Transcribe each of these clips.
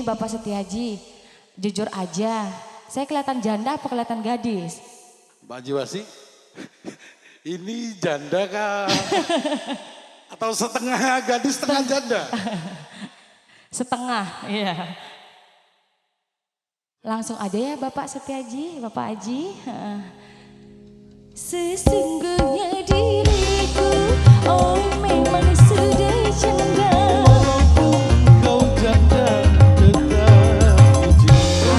Bapak Setiaji, jujur aja, saya kelihatan janda apa kelihatan gadis? Mbak Jiwasi, ini janda kah? Atau setengah gadis, setengah janda? Setengah, iya. Langsung aja ya Bapak Setiaji, Bapak Aji. Sesungguhnya diriku, oh memang sudah janda. Walaupun kau janda, tetap ku cinta.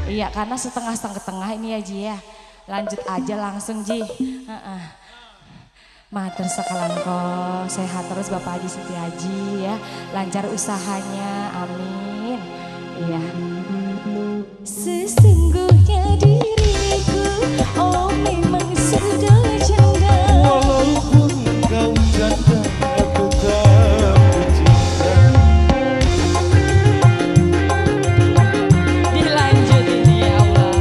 Iya, karena setengah ini ya Ji ya. Lanjut aja langsung Ji. Matur sekalan kok, sehat terus Bapak Haji Setiaji ya. Lancar usahanya, amin. Iya. Sesungguhnya diriku, oh memang sudah janda. Walaupun kau janda, tetap ku cinta. Dilanjut ini ya Allah.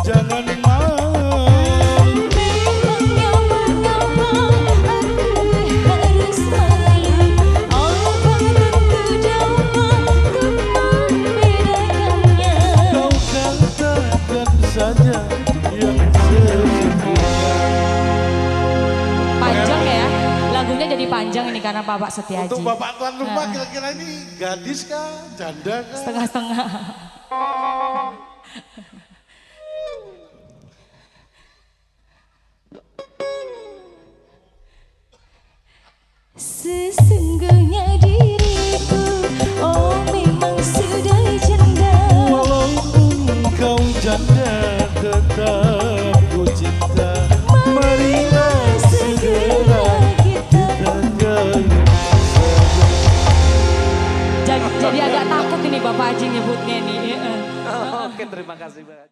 Jangan malu. Memangnya mengapa aku harus malu? Apa tentu dapat membedakannya? Kau katakan saja yang sesungguhnya. Panjang ya, lagunya jadi panjang ini karena Bapak Setiaji. Untuk Bapak tuan rumah kira-kira ini gadis kah, janda kah? Setengah-setengah. Sesungguhnya diriku, oh memang sudah janda. Walaupun kau janda, tetap ku cinta. Marilah segera kita jalin saja. Jadi agak takut ini Bapak Haji nyebutnya nih. Oke, terima kasih banyak.